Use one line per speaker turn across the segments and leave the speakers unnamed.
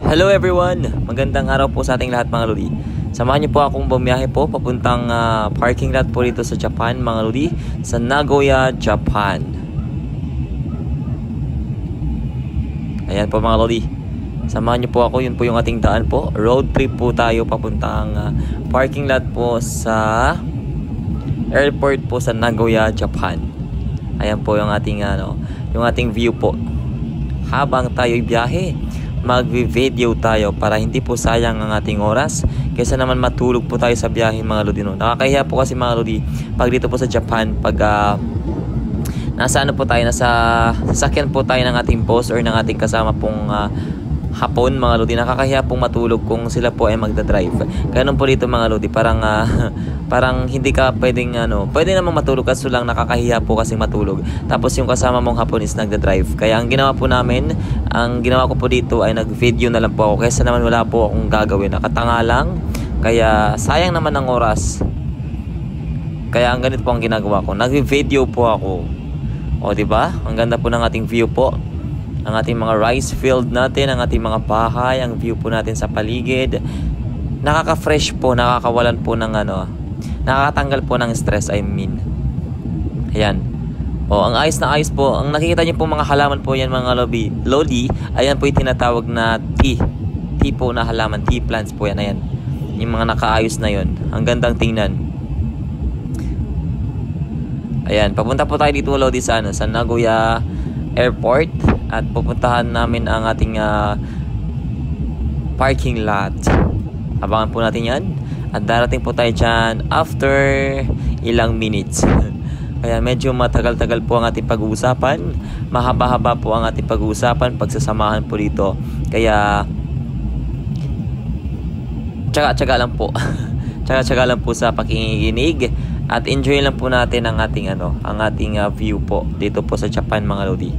Hello everyone! Magandang araw po sa ating lahat mga lodi. Samahan niyo po akong bumiyahe po papuntang parking lot po dito sa Japan mga lodi, sa Nagoya, Japan. Ayan po mga lodi. Samahan niyo po ako, yun po yung ating daan po. Road trip po tayo papuntang parking lot po sa airport po sa Nagoya, Japan. Ayan po yung ating yung ating view po. Habang tayo biyahe, mag-video tayo para hindi po sayang ang ating oras kaysa naman matulog po tayo sa biyahe mga lodi. Nakakahiya po kasi mga lodi pag dito po sa Japan, pag nasa po tayo, nasa sasakyan po tayo ng ating boss or ng ating kasama pong hapon mga lodi, nakakahiya pong matulog kung sila po ay magdadrive. Ganun po dito mga lodi, parang parang hindi ka pwedeng pwede namang matulog kaso lang nakakahiya po kasi matulog tapos yung kasama mong hapon is nagdadrive. Kaya ang ginawa ko po dito ay nag-video na lang po ako kaysa naman wala po akong gagawin, nakatanga lang, kaya sayang naman ang oras. Kaya ang ganito po ang ginagawa ko, nag-video po ako. O diba? Ang ganda po ng ating view po. Ang ating mga rice field natin, ang ating mga bahay, ang view po natin sa paligid. Nakaka-fresh po, nakakawalan po ng nakakatanggal po ng stress, I mean. Ayan. O, ang ayos na ayos po. Ang nakikita niyo po mga halaman po yan mga lodi, ayan po yung tinatawag na tea. Tea po na halaman, tea plants po yan, ayan. Yung mga nakaayos na yon. Ang gandang tingnan. Ayan, papunta po tayo dito lodi sa Nagoya Airport at pupuntahan namin ang ating parking lot. Abangan po natin yan at darating po tayo dyan after ilang minutes. Kaya medyo matagal-tagal po ang ating pag-uusapan, mahaba-haba po ang ating pag-uusapan, pagsasamahan po dito. Kaya tsaga-tsaga lang po. Tsaga-tsaga lang po sa pakikinig at enjoy lang po natin ang ating view po dito po sa Japan mga lodi.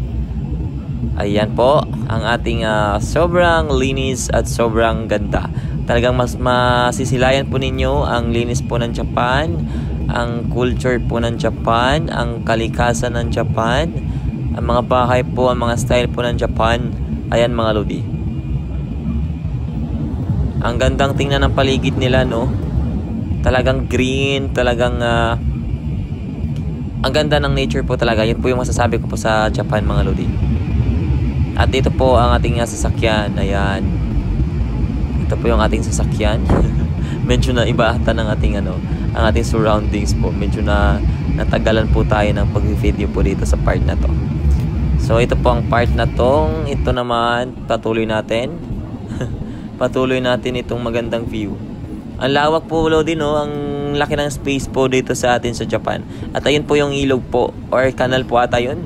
Ayan po ang ating sobrang linis at sobrang ganda. Talagang mas masisilayan po ninyo ang linis po ng Japan, ang culture po ng Japan, ang kalikasan ng Japan, ang mga bahay po, ang mga style po ng Japan. Ayan mga lodi. Ang gandang tingnan ng paligid nila, no? Talagang green, talagang ang ganda ng nature po talaga. Yun po yung masasabi ko po sa Japan mga lodi. At dito po ang ating sasakyan. Ayan. Ito po yung ating sasakyan. Medyo na iba ata ng ating ang ating surroundings po. Medyo na natagalan po tayo ng pag-video po dito sa part na to. So ito po ang part na tong. Ito naman patuloy natin. Patuloy natin itong magandang view. Ang lawak po lodi, no? Ang laki ng space po dito sa atin sa Japan. At ayun po yung ilog po or canal po ata yun.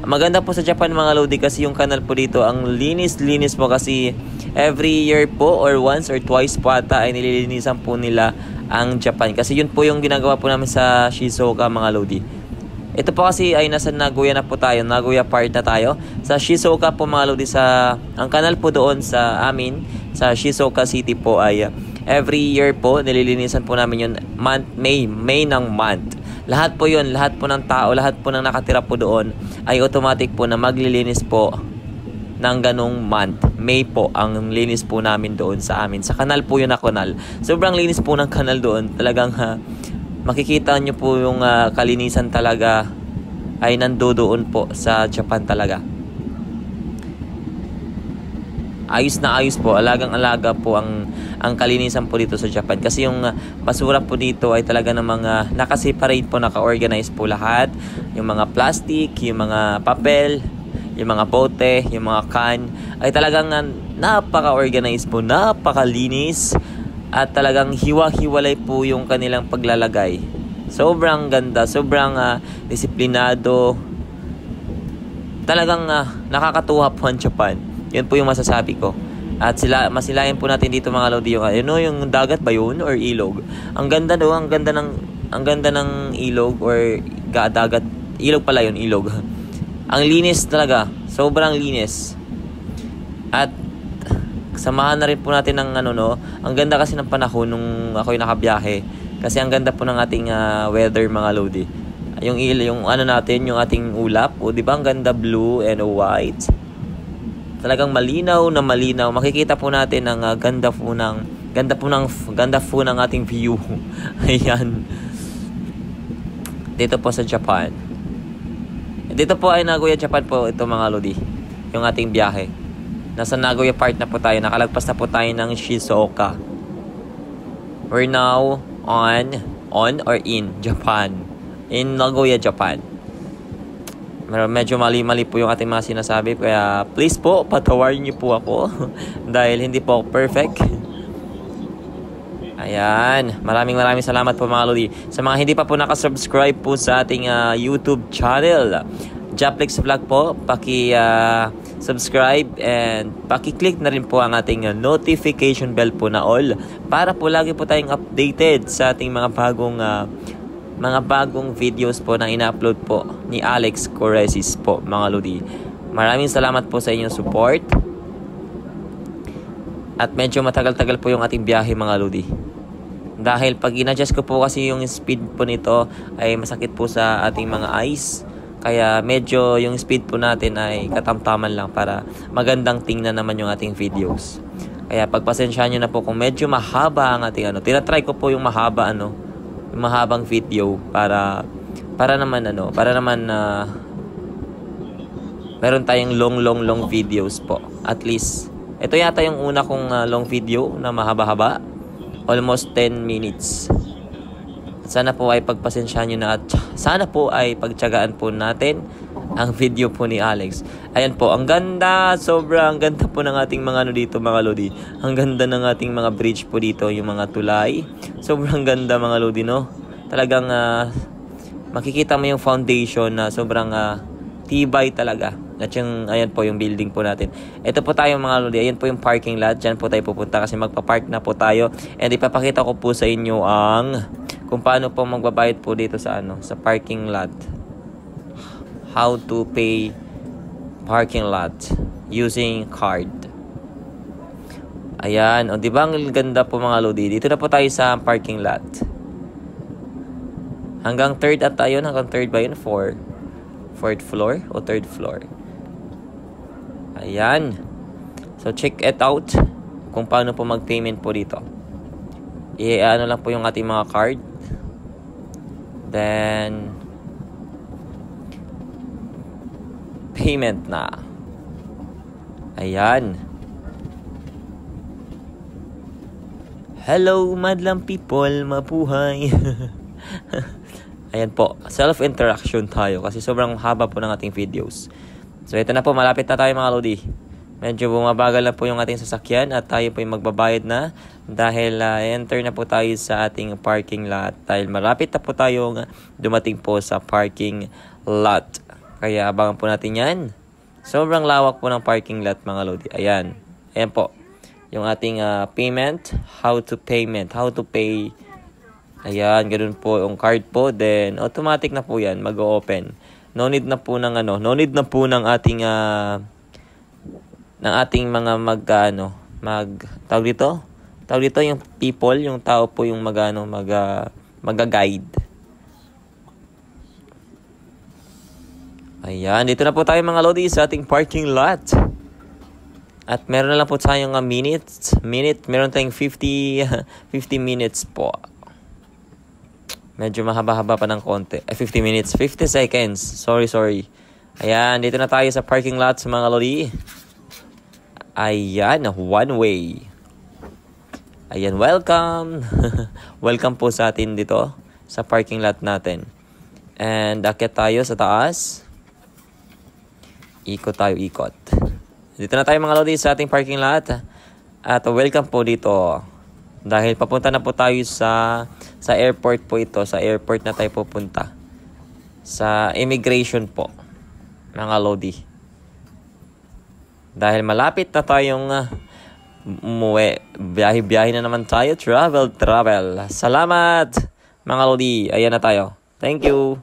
Maganda po sa Japan mga lodi kasi yung canal po dito ang linis-linis po kasi every year po or once or twice po ata ay nililinisan po nila ang Japan. Kasi yun po yung ginagawa po namin sa Shizuoka mga lodi. Ito po kasi ay nasa Nagoya na po tayo. Nagoya part na tayo. Sa Shizuoka po mga lodi, ang canal po doon sa amin sa Shizuoka City po ay every year po nililinisan po namin yun May ng month. Lahat po yun, lahat po ng tao, lahat po ng nakatira po doon ay automatic po na maglilinis po ng ganong month. May po ang linis po namin doon sa amin. Sa kanal po yun na kanal. Sobrang linis po ng kanal doon. Talagang makikita nyo po yung kalinisan talaga ay nandoon po sa Japan talaga. Ayos na ayos po, alagang-alaga po ang kalinisan po dito sa Japan. Kasi yung basura po dito ay talaga namang nakaseparate po, naka-organize po lahat. Yung mga plastic, yung mga papel, yung mga bote, yung mga can, ay talagang napaka-organize po, napakalinis. At talagang hiwa-hiwalay po yung kanilang paglalagay. Sobrang ganda, sobrang disiplinado. Talagang nakakatuwa po ang Japan. Yun po yung masasabi ko. At masilayan po natin dito mga lodi yung dagat ba yun or ilog. Ang ganda do, ang ganda ng ilog or dagat. Ilog pala yun, ilog. Ang linis talaga, sobrang linis. At samahan na rin po natin ng ang ganda kasi ng panahon nung ako'y nakabiyahe. Kasi ang ganda po ng ating weather mga lodi. Yung natin, yung ating ulap, o di ba ang ganda blue and white. Talagang malinaw na malinaw. Makikita po natin ang ganda po ng ating view. Ayan. Dito po sa Japan. Dito po ay Nagoya, Japan po ito mga lodi. Yung ating biyahe. Nasa Nagoya part na po tayo. Nakalagpas na po tayo ng Shizuoka. We're now on or in Japan. In Nagoya, Japan. Medyo mali-mali po yung ating mga sinasabi. Kaya please po, patawarin niyo po ako. Dahil hindi po ako perfect. Ayan. Maraming salamat po mga lodi. Sa mga hindi pa po nakasubscribe po sa ating YouTube channel, Japlex Vlog po, subscribe and paki-click na rin po ang ating notification bell po na all para po lagi po tayong updated sa ating mga bagong videos po na ina-upload po ni Alex Coresis po mga lodi. Maraming salamat po sa inyong support. At medyo matagal-tagal po yung ating biyahe mga lodi. Dahil pag in-adjust ko po kasi yung speed po nito ay masakit po sa ating mga eyes. Kaya medyo yung speed po natin ay katamtaman lang para magandang tingnan naman yung ating videos. Kaya pagpasensyahan nyo na po kung medyo mahaba ang ating tinatry ko po yung yung mahabang video para naman meron tayong long videos po. At least ito yata yung una kong long video na mahaba-haba. Almost 10 minutes. Sana po ay pagpasensyahan nyo na at sana po ay pagtiyagaan po natin ang video po ni Alex. Ayan po, ang ganda, sobrang ganda po ng ating mga dito mga lodi. Ang ganda ng ating mga bridge po dito, yung mga tulay. Sobrang ganda mga lodi, no? Talagang makikita mo yung foundation na sobrang tibay talaga. At yung, ayan po yung building po natin. Ito po tayo mga lodi, ayan po yung parking lot. Diyan po tayo pupunta kasi magpa-park na po tayo. And ipapakita ko po sa inyo kung paano po magbabayad po dito sa sa parking lot. How to pay parking lot using card. Ayan, o di ba ang ganda po mga lodi? Dito na po tayo sa parking lot. Hanggang third at tayo, hanggang third ba yun? Fourth floor o third floor. Ayan. So check it out kung paano po mag-payment po dito. Ano lang po yung ating mga card. Then payment na. Ayan. Hello madlang people, mabuhay. Ayan po, self-interaction tayo kasi sobrang haba po ng ating videos. So ito na po, malapit na tayo mga lodi. Medyo bumabagal na po yung ating sasakyan at tayo po yung magbabayad na dahil enter na po tayo sa ating parking lot dahil malapit na po tayo dumating po sa parking lot. Kaya abangan po natin yan. Sobrang lawak po ng parking lot mga lodi. Ayan. Ayan po. Yung ating payment. How to pay. Ayan. Ganun po yung card po. Then automatic na po yan. Mag-open. No need na po ng ating mga tawag dito yung people, yung tao po yung mag-guide. Ayan, dito na po tayo mga lodi sa ating parking lot. At meron na lang po tayong meron tayong 50 minutes po. Medyo mahaba-haba pa ng konti. 50 minutes, 50 seconds. Sorry. Ayan, dito na tayo sa parking lot mga lodi. Ayan, one way. Ayan, welcome. Welcome po sa atin dito sa parking lot natin. And akit tayo sa taas. Ikot. Dito na tayo mga lodi sa ating parking lot. At welcome po dito. Dahil papunta na po tayo sa airport po ito. Sa airport na tayo pupunta. Sa immigration po. Mga lodi. Dahil malapit na tayong umuwi. Biyahe na naman tayo. Travel. Salamat mga lodi. Ayan na tayo. Thank you.